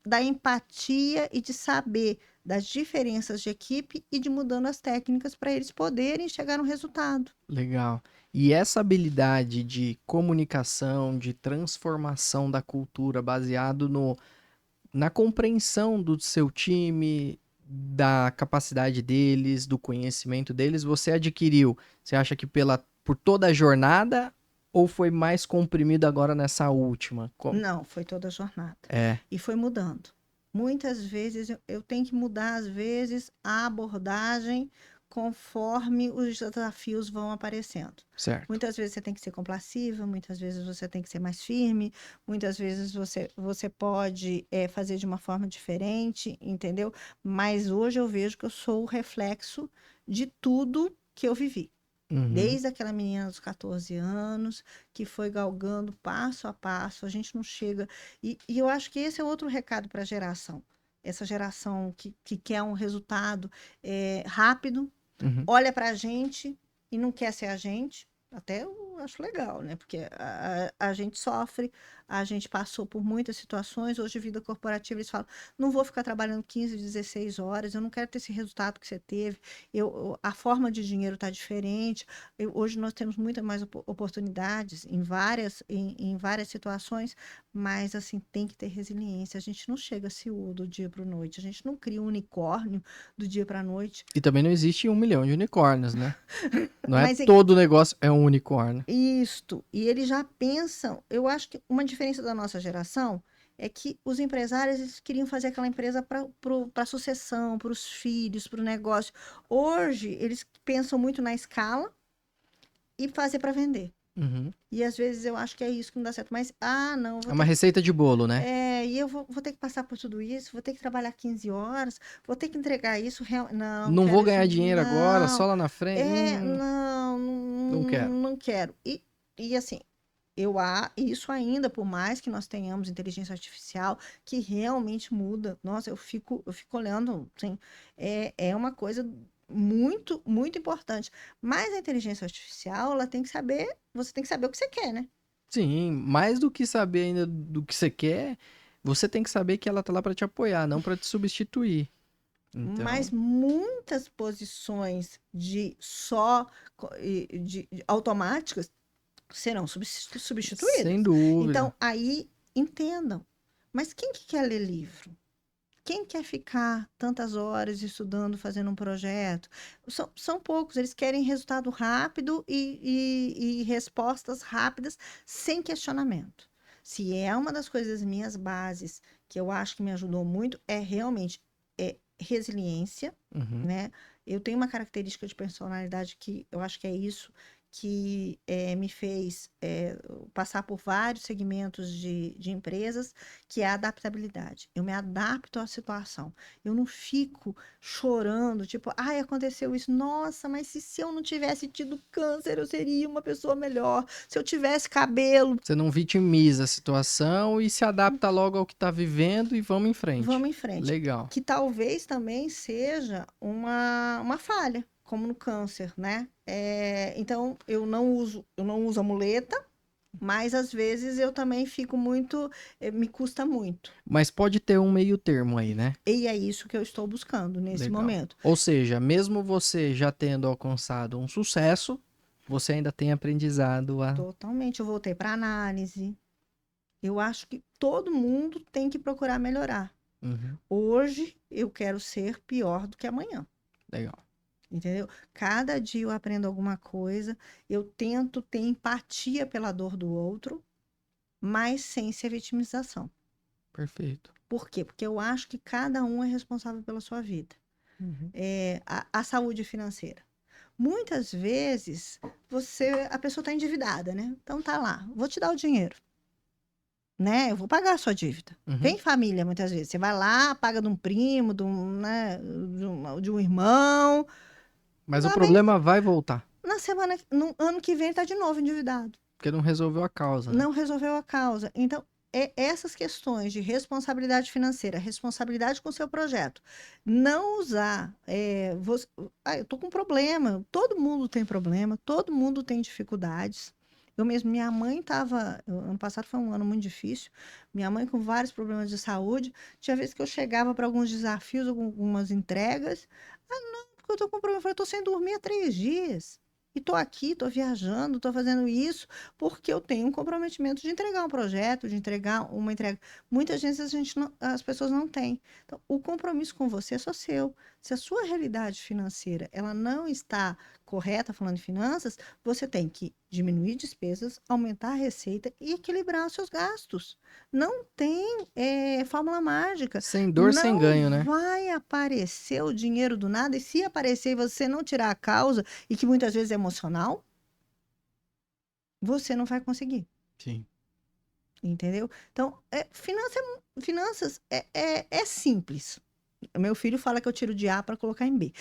da empatia e de saber das diferenças de equipe e de mudando as técnicas para eles poderem chegar no resultado. Legal. E essa habilidade de comunicação, de transformação da cultura baseado na compreensão do seu time, da capacidade deles, do conhecimento deles, você adquiriu? Você acha que por toda a jornada ou foi mais comprimido agora nessa última? Não, foi toda a jornada. É, E foi mudando. Muitas vezes eu tenho que mudar, às vezes, a abordagem conforme os desafios vão aparecendo. certo. Muitas vezes você tem que ser compassiva, muitas vezes você tem que ser mais firme, muitas vezes você pode fazer de uma forma diferente, entendeu? Mas hoje eu vejo que eu sou o reflexo de tudo que eu vivi. Uhum. Desde aquela menina dos 14 anos, que foi galgando passo a passo, a gente não chega. E eu acho que esse é outro recado para a geração. Essa geração que quer um resultado rápido, Uhum. olha para a gente e não quer ser a gente. Até eu acho legal, né? Porque a gente sofre, a gente passou por muitas situações. Hoje, vida corporativa, eles falam: não vou ficar trabalhando 15, 16 horas, eu não quero ter esse resultado que você teve. A forma de dinheiro está diferente. Hoje nós temos muitas mais oportunidades em várias situações, mas assim, tem que ter resiliência. A gente não chega a CEO do dia para a noite, a gente não cria um unicórnio do dia para a noite. E também não existe 1 milhão de unicórnios, né? Não é Mas todo negócio é um unicórnio. isto, e eles já pensam, eu acho que uma diferença da nossa geração é que os empresários eles queriam fazer aquela empresa para a sucessão, para os filhos, para o negócio. Hoje, eles pensam muito na escala e fazer para vender. Uhum. E às vezes eu acho que é isso que não dá certo. Mas, não, É uma receita de bolo, né? e eu vou ter que passar por tudo isso, vou ter que trabalhar 15 horas, vou ter que entregar isso. Não, Não vou quero isso. ganhar dinheiro agora, só Não, lá na frente. Não quero. não quero. E assim, isso ainda, por mais que nós tenhamos inteligência artificial, que realmente muda. Nossa, eu fico olhando, assim, é uma coisa muito, muito importante. Mas a inteligência artificial, você tem que saber o que você quer, né? Sim, mais do que saber ainda do que você quer, você tem que saber que ela tá lá pra te apoiar, não pra te substituir. Mas Então, muitas posições de automáticas serão sem substituídas. dúvida. Então, aí, entendam. Mas quem que quer ler livro? Quem quer ficar tantas horas estudando, fazendo um projeto? São poucos, eles querem resultado rápido e respostas rápidas, sem questionamento. Se é uma das coisas minhas bases, que eu acho que me ajudou muito, é realmente resiliência, Uhum. né? Eu tenho uma característica de personalidade que eu acho que é isso que me fez passar por vários segmentos de empresas, que é a adaptabilidade. Eu me adapto à situação. Eu não fico chorando, tipo, ai, aconteceu isso. Nossa, mas se eu não tivesse tido câncer, eu seria uma pessoa melhor. Se eu tivesse cabelo, Você não vitimiza a situação e se adapta logo ao que tá vivendo e vamos em frente. vamos em frente. Legal. Que talvez também seja uma falha, como no câncer, né? Então, eu não uso a muleta, mas às vezes eu também fico muito, me custa muito. Mas pode ter um meio termo aí, né? E é isso que eu estou buscando nesse Legal. momento. Ou seja, mesmo você já tendo alcançado um sucesso, você ainda tem aprendizado a. Totalmente. Eu voltei para análise. Eu acho que todo mundo tem que procurar melhorar. Uhum. Hoje eu quero ser pior do que amanhã. Legal. entendeu? Cada dia eu aprendo alguma coisa, eu tento ter empatia pela dor do outro, mas sem ser vitimização. Perfeito. Por quê? Porque eu acho que cada um é responsável pela sua vida. Uhum. A saúde financeira. Muitas vezes a pessoa está endividada, né? Então tá lá, vou te dar o dinheiro, né? Eu vou pagar a sua dívida. Uhum. Vem família, muitas vezes. Você vai lá, paga de um primo, né, de um irmão. Mas o Lá vem, problema vai voltar, no ano que vem, tá de novo endividado. porque não resolveu a causa, né? Não resolveu a causa. Então, essas questões de responsabilidade financeira, responsabilidade com o seu projeto, não usar. Eu tô com problema. Todo mundo tem problema, todo mundo tem dificuldades. Eu mesmo, minha mãe estava. Ano passado foi um ano muito difícil. Minha mãe com vários problemas de saúde. Tinha vezes que eu chegava para alguns desafios, algumas entregas. Ah, não, porque eu tô com problema. Eu falei, eu tô sem dormir há 3 dias. E tô aqui, tô viajando, tô fazendo isso porque eu tenho um comprometimento de entregar um projeto, de entregar uma entrega. Muitas vezes as pessoas não têm. Então, o compromisso com você é só seu. Se a sua realidade financeira ela não está correta, falando de finanças, você tem que diminuir despesas, aumentar a receita e equilibrar os seus gastos. Não tem fórmula mágica. Sem dor, sem Não ganho, né? vai aparecer o dinheiro do nada, e se aparecer e você não tirar a causa, e que muitas vezes é emocional, você não vai conseguir. Sim. Entendeu? Então, finanças é simples. Meu filho fala que eu tiro de A para colocar em B.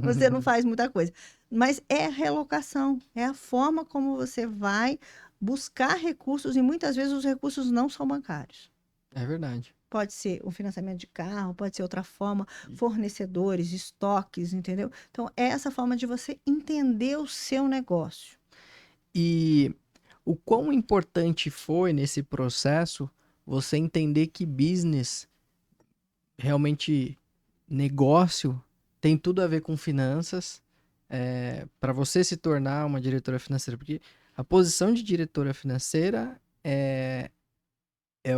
Você não faz muita coisa. Mas é a relocação, é a forma como você vai buscar recursos, e muitas vezes os recursos não são bancários. É verdade. Pode ser um financiamento de carro, pode ser outra forma, fornecedores, estoques, entendeu? Então, é essa forma de você entender o seu negócio. E o quão importante foi nesse processo você entender que business, realmente negócio, tem tudo a ver com finanças, para você se tornar uma diretora financeira? Porque a posição de diretora financeira é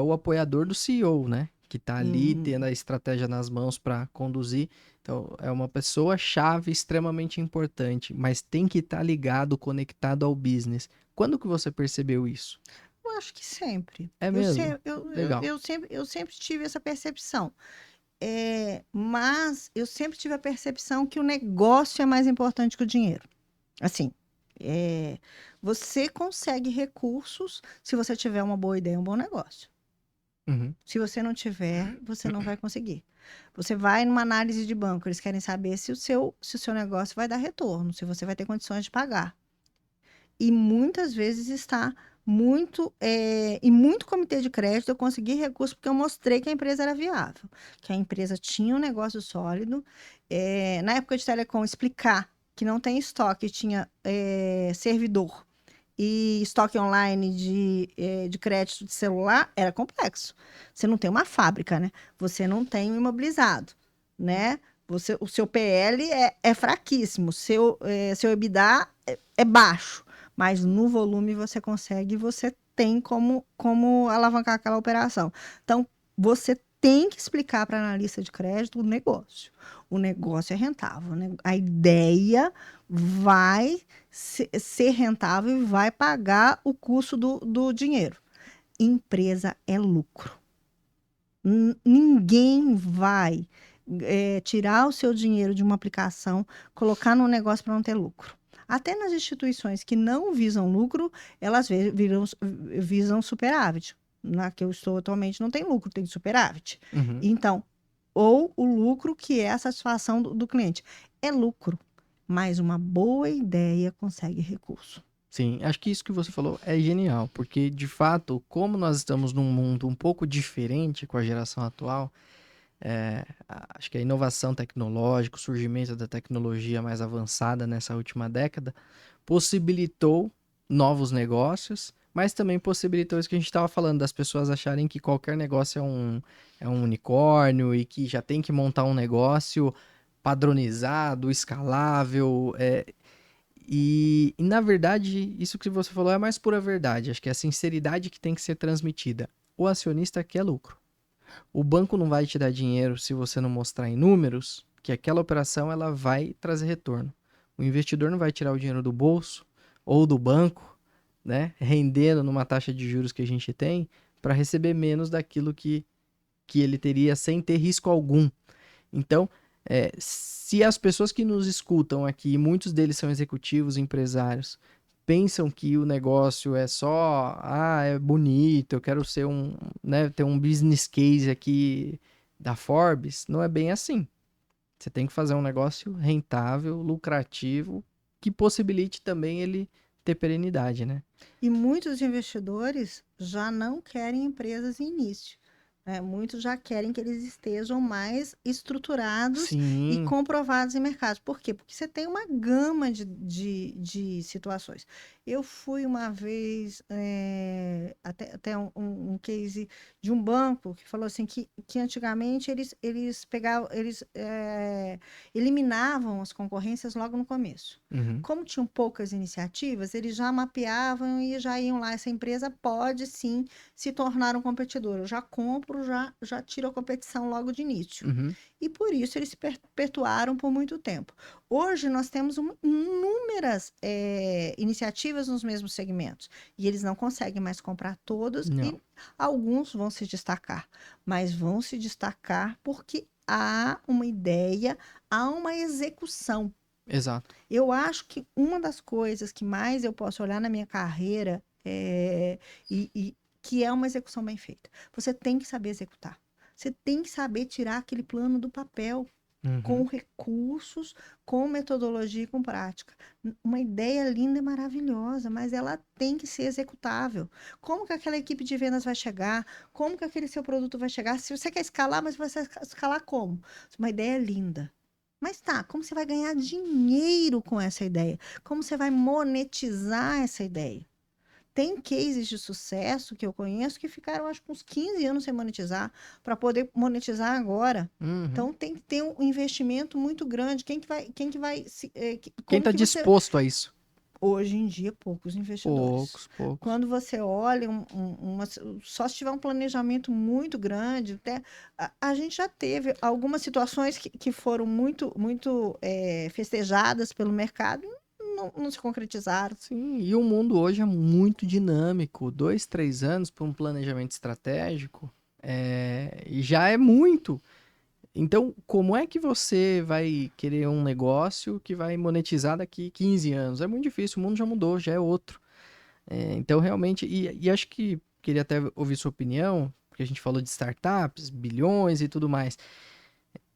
o apoiador do CEO, né? Que tá ali Uhum. tendo a estratégia nas mãos para conduzir. Então, é uma pessoa-chave extremamente importante, mas tem que estar ligado, conectado ao business. Quando que você percebeu isso? Eu acho que sempre. É Eu, mesmo? se- Legal. eu sempre tive essa percepção. Mas eu sempre tive a percepção que o negócio é mais importante que o dinheiro. Assim, é, você consegue recursos se você tiver uma boa ideia, um bom negócio. Uhum. Se você não tiver, você não vai conseguir. Você vai numa análise de banco, eles querem saber se o seu negócio vai dar retorno, se você vai ter condições de pagar. E muitas vezes está em muito comitê de crédito eu consegui recurso porque eu mostrei que a empresa era viável, que a empresa tinha um negócio sólido. Na época de telecom, explicar que não tem estoque, tinha servidor e estoque online de crédito de celular era complexo. Você não tem uma fábrica, né? Você não tem um imobilizado, né? O seu PL é fraquíssimo, seu EBITDA é baixo, mas no volume você consegue, você tem como alavancar aquela operação. Então, você tem que explicar para analista de crédito o negócio. O negócio é rentável, né? A ideia vai ser rentável e vai pagar o custo do dinheiro. Empresa é lucro. Ninguém vai tirar o seu dinheiro de uma aplicação, colocar num negócio para não ter lucro. Até nas instituições que não visam lucro, elas visam superávit. Na que eu estou atualmente não tem lucro, tem superávit. Uhum. Então, ou o lucro que é a satisfação do cliente. É lucro, mas uma boa ideia consegue recurso. Sim, acho que isso que você falou é genial, porque de fato, como nós estamos num mundo um pouco diferente com a geração atual, acho que a inovação tecnológica, o surgimento da tecnologia mais avançada nessa última década, possibilitou novos negócios, mas também possibilitou isso que a gente estava falando, das pessoas acharem que qualquer negócio é um unicórnio e que já tem que montar um negócio padronizado, escalável. E na verdade, isso que você falou é a mais pura verdade. Acho que é a sinceridade que tem que ser transmitida. O acionista quer lucro. O banco não vai te dar dinheiro se você não mostrar em números que aquela operação ela vai trazer retorno. O investidor não vai tirar o dinheiro do bolso ou do banco, né, rendendo numa taxa de juros que a gente tem, para receber menos daquilo que ele teria sem ter risco algum. Então, se as pessoas que nos escutam aqui, e muitos deles são executivos, empresários, pensam que o negócio é só, é bonito, eu quero ser né, ter um business case aqui da Forbes, não é bem assim. Você tem que fazer um negócio rentável, lucrativo, que possibilite também ele ter perenidade, né? E muitos investidores já não querem empresas em início, né? Muitos já querem que eles estejam mais estruturados e Sim. comprovados em mercado. Por quê? Porque você tem uma gama de situações. Eu fui uma vez, até um case de um banco que falou assim que antigamente eles pegavam, eliminavam as concorrências logo no começo. Uhum. Como tinham poucas iniciativas, eles já mapeavam e já iam lá. Essa empresa pode sim se tornar um competidor. Eu já compro, já tiro a competição logo de início. Uhum. E por isso eles se perpetuaram por muito tempo. Hoje nós temos inúmeras iniciativas nos mesmos segmentos. E eles não conseguem mais comprar todas Não. e alguns vão se destacar. Mas vão se destacar porque há uma ideia, há uma execução. Exato. Eu acho que uma das coisas que mais eu posso olhar na minha carreira e que é uma execução bem feita. Você tem que saber executar. Você tem que saber tirar aquele plano do papel com Uhum. recursos, com metodologia e com prática. Uma ideia linda e maravilhosa, mas ela tem que ser executável. Como que aquela equipe de vendas vai chegar? Como que aquele seu produto vai chegar? Se você quer escalar, mas você vai escalar como? Uma ideia linda. Mas tá, como você vai ganhar dinheiro com essa ideia? Como você vai monetizar essa ideia? Tem cases de sucesso que eu conheço que ficaram, acho que uns 15 anos sem monetizar, para poder monetizar agora. Uhum. Então tem que ter um investimento muito grande. Quem que vai, Quem como está que você. disposto a isso? Hoje em dia, poucos investidores. Poucos, poucos. Quando você olha, só se tiver um planejamento muito grande, até, a gente já teve algumas situações que foram muito festejadas pelo mercado, não se concretizaram. Sim, e o mundo hoje é muito dinâmico. 2, 3 anos para um planejamento estratégico e já é muito. Então, como é que você vai querer um negócio que vai monetizar daqui 15 anos? É muito difícil, o mundo já mudou, já é outro. Então, realmente, e acho que queria até ouvir sua opinião, porque a gente falou de startups, bilhões e tudo mais.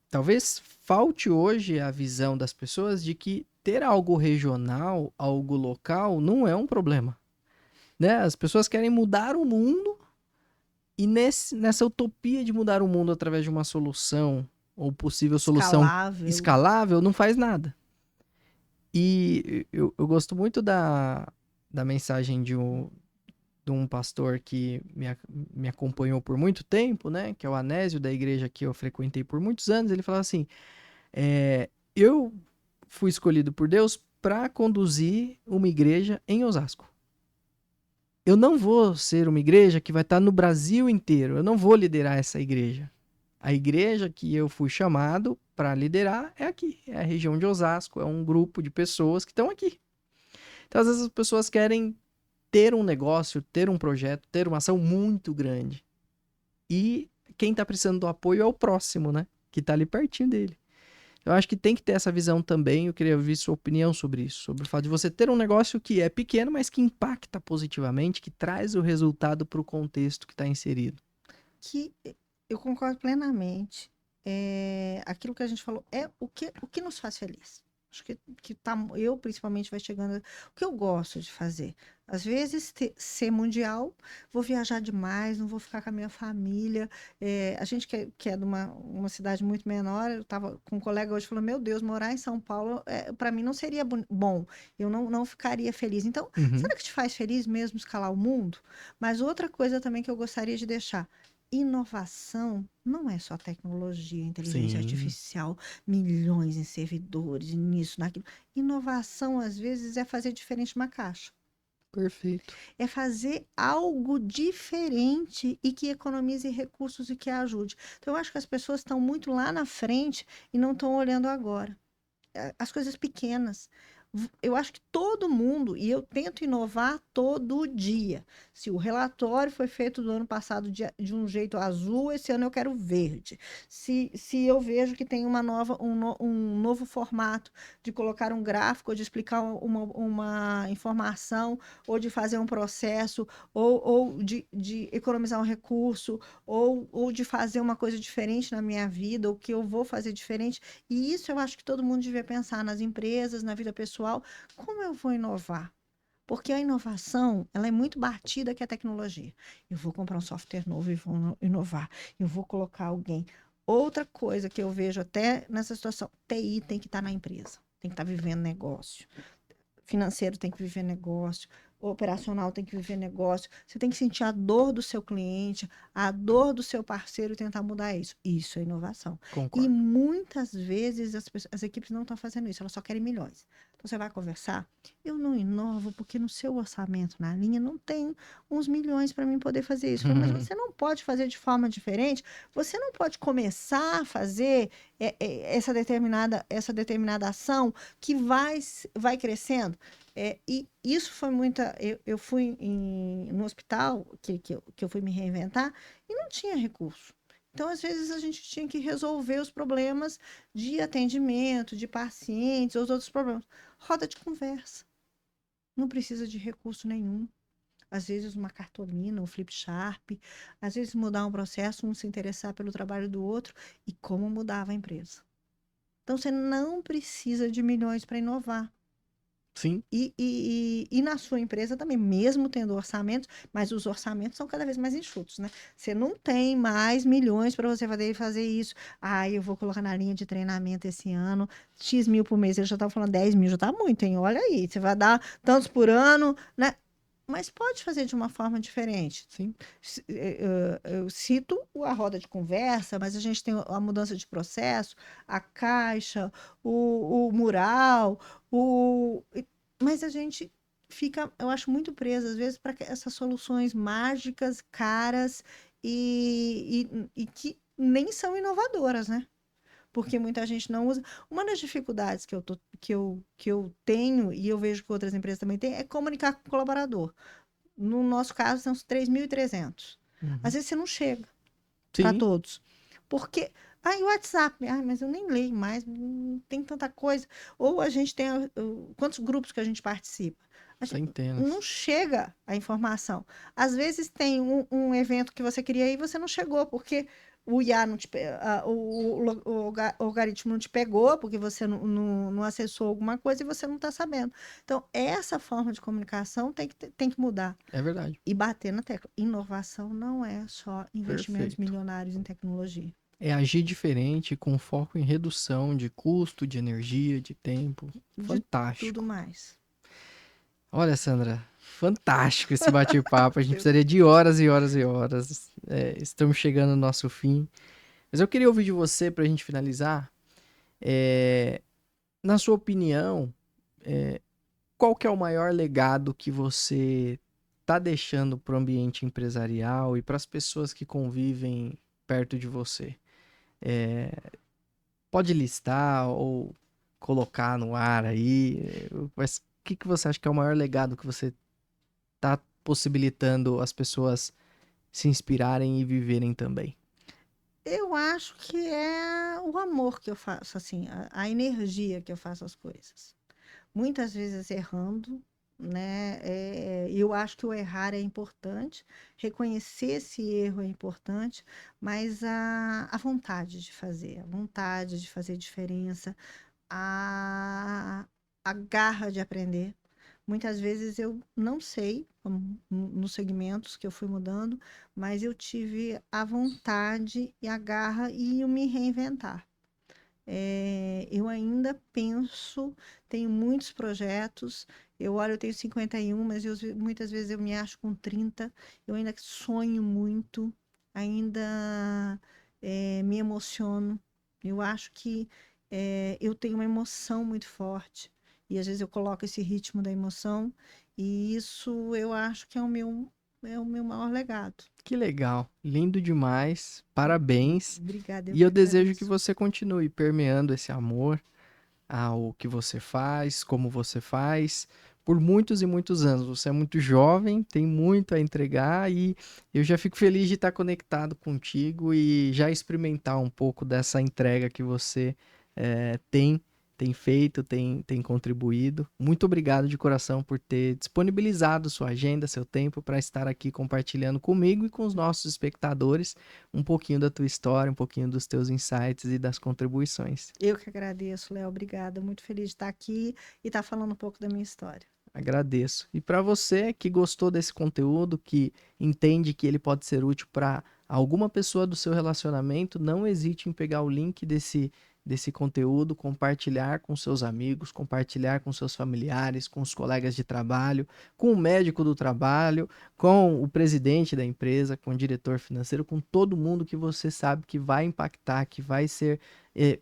Talvez falte hoje a visão das pessoas de que ter algo regional, algo local, não é um problema, né? As pessoas querem mudar o mundo e nessa utopia de mudar o mundo através de uma solução ou possível solução Escalável. escalável, não faz nada. E eu gosto muito da mensagem de um pastor que me acompanhou por muito tempo, né? Que é o Anésio, da igreja que eu frequentei por muitos anos. Ele fala assim: eu fui escolhido por Deus para conduzir uma igreja em Osasco. Eu não vou ser uma igreja que vai estar no Brasil inteiro. Eu não vou liderar essa igreja. A igreja que eu fui chamado para liderar é aqui, é a região de Osasco, é um grupo de pessoas que estão aqui. Então, às vezes, as pessoas querem ter um negócio, ter um projeto, ter uma ação muito grande. E quem está precisando do apoio é o próximo, né? Que está ali pertinho dele. Eu acho que tem que ter essa visão também. Eu queria ouvir sua opinião sobre isso. Sobre o fato de você ter um negócio que é pequeno, mas que impacta positivamente, que traz o resultado para o contexto que está inserido. Que eu concordo plenamente. Aquilo que a gente falou é o que nos faz feliz. Acho que eu principalmente vai chegando. O que eu gosto de fazer? Às vezes, ser mundial, vou viajar demais, não vou ficar com a minha família. A gente que é de uma cidade muito menor, eu estava com um colega hoje falou: Meu Deus, morar em São Paulo, para mim não seria bom, eu não ficaria feliz. Então, Uhum. será que te faz feliz mesmo escalar o mundo? Mas outra coisa também que eu gostaria de deixar. Inovação não é só tecnologia, inteligência Sim. artificial, milhões em servidores, nisso, naquilo. Inovação, às vezes, é fazer diferente uma caixa. Perfeito. É fazer algo diferente e que economize recursos e que ajude. Então, eu acho que as pessoas estão muito lá na frente e não estão olhando agora. As coisas pequenas. Eu acho que todo mundo, e eu tento inovar todo dia. Se o relatório foi feito do ano passado de um jeito azul, esse ano eu quero verde. Se eu vejo que tem um novo formato de colocar um gráfico, ou de explicar uma informação, ou de fazer um processo, ou de economizar um recurso, ou de fazer uma coisa diferente na minha vida, o que eu vou fazer diferente. E isso eu acho que todo mundo devia pensar nas empresas, na vida pessoal, como eu vou inovar? Porque a inovação, ela é muito batida que a tecnologia. Eu vou comprar um software novo e vou inovar. Eu vou colocar alguém. Outra coisa que eu vejo até nessa situação, TI tem que estar na empresa, tem que estar vivendo negócio. Financeiro tem que viver negócio, o operacional tem que viver negócio. Você tem que sentir a dor do seu cliente, a dor do seu parceiro e tentar mudar isso. Isso é inovação. E Concordo. muitas vezes as equipes não estão fazendo isso, elas só querem milhões. Então você vai conversar, eu não inovo porque no seu orçamento na linha não tem uns milhões para mim poder fazer isso. Eu falo, mas você não pode fazer de forma diferente? Você não pode começar a fazer essa determinada ação que vai crescendo? E isso foi muita. Eu fui no hospital, que eu fui me reinventar, e não tinha recurso. Então, às vezes, a gente tinha que resolver os problemas de atendimento, de pacientes, os outros problemas. Roda de conversa. Não precisa de recurso nenhum. Às vezes, uma cartolina, um flip chart, às vezes, mudar um processo, um se interessar pelo trabalho do outro, e como mudava a empresa. Então, você não precisa de milhões para inovar. Sim, E na sua empresa também, mesmo tendo orçamentos, mas os orçamentos são cada vez mais enxutos, né? Você não tem mais milhões para você fazer isso. Ah, eu vou colocar na linha de treinamento esse ano, X mil por mês. Ele já estava falando 10 mil, já está muito, hein? Olha aí, você vai dar tantos por ano, né? Mas pode fazer de uma forma diferente. sim. Eu cito a roda de conversa, mas a gente tem a mudança de processo, a caixa, o mural, mas a gente fica, eu acho, muito preso, às vezes, para essas soluções mágicas, caras e que nem são inovadoras, né? Porque muita gente não usa. Uma das dificuldades que eu tenho, e eu vejo que outras empresas também têm, é comunicar com o colaborador. No nosso caso, são os 3.300. Às Uhum. vezes você não chega para Sim, todos. Porque. Ah, e o WhatsApp? Ah, mas eu nem leio mais, não tem tanta coisa. Ou a gente tem. Quantos grupos que a gente participa? Não centenas. chega a informação. Às vezes tem um evento que você queria ir e você não chegou, porque o IA não te, o algoritmo não te pegou, porque você não acessou alguma coisa e você não está sabendo. Então, essa forma de comunicação tem que mudar É verdade. e bater na tecla. Inovação não é só investimentos Perfeito. milionários em tecnologia. É agir diferente com foco em redução de custo, de energia, de tempo. De tudo Fantástico. mais. Olha, Sandra, fantástico esse bate-papo. A gente precisaria de horas e horas e horas. É, estamos chegando no nosso fim. Mas eu queria ouvir de você, para a gente finalizar, é, na sua opinião, qual que é o maior legado que você está deixando para o ambiente empresarial e para as pessoas que convivem perto de você? É, pode listar ou colocar no ar aí, mas o que que você acha que é o maior legado que você está possibilitando as pessoas se inspirarem e viverem também? Eu acho que é o amor que eu faço, assim, a energia que eu faço as coisas. Muitas vezes errando, né? Eu acho que o errar é importante, reconhecer esse erro é importante, mas a vontade de fazer, a vontade de fazer diferença, a, a garra de aprender. Muitas vezes eu não sei, como nos segmentos que eu fui mudando, mas eu tive a vontade e a garra e o me reinventar. Eu ainda penso, tenho muitos projetos. Eu tenho 51, mas muitas vezes eu me acho com 30. Eu ainda sonho muito, ainda me emociono. Eu acho que eu tenho uma emoção muito forte. E às vezes eu coloco esse ritmo da emoção E isso eu acho que é o meu maior legado. Que legal, lindo demais, parabéns. Obrigada, eu E que eu desejo que agradeço. você continue permeando esse amor ao que você faz, como você faz, por muitos e muitos anos. Você é muito jovem, tem muito a entregar e eu já fico feliz de estar conectado contigo e já experimentar um pouco dessa entrega que você tem feito, tem contribuído. Muito obrigado de coração por ter disponibilizado sua agenda, seu tempo para estar aqui compartilhando comigo e com os nossos espectadores um pouquinho da tua história, um pouquinho dos teus insights e das contribuições. Eu que agradeço, Léo. Obrigada. Muito feliz de estar aqui e estar falando um pouco da minha história. Agradeço. E para você que gostou desse conteúdo, que entende que ele pode ser útil para alguma pessoa do seu relacionamento, não hesite em pegar o link desse conteúdo, compartilhar com seus amigos, compartilhar com seus familiares, com os colegas de trabalho, com o médico do trabalho, com o presidente da empresa, com o diretor financeiro, com todo mundo que você sabe que vai impactar, que vai ser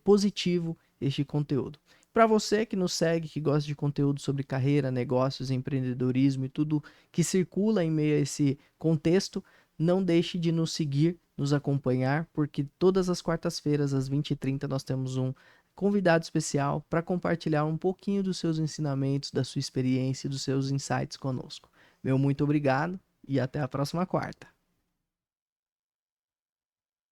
positivo este conteúdo. Para você que nos segue, que gosta de conteúdo sobre carreira, negócios, empreendedorismo e tudo que circula em meio a esse contexto, não deixe de nos seguir, nos acompanhar, porque todas as quartas-feiras, às 20h30, nós temos um convidado especial para compartilhar um pouquinho dos seus ensinamentos, da sua experiência e dos seus insights conosco. Meu muito obrigado e até a próxima quarta.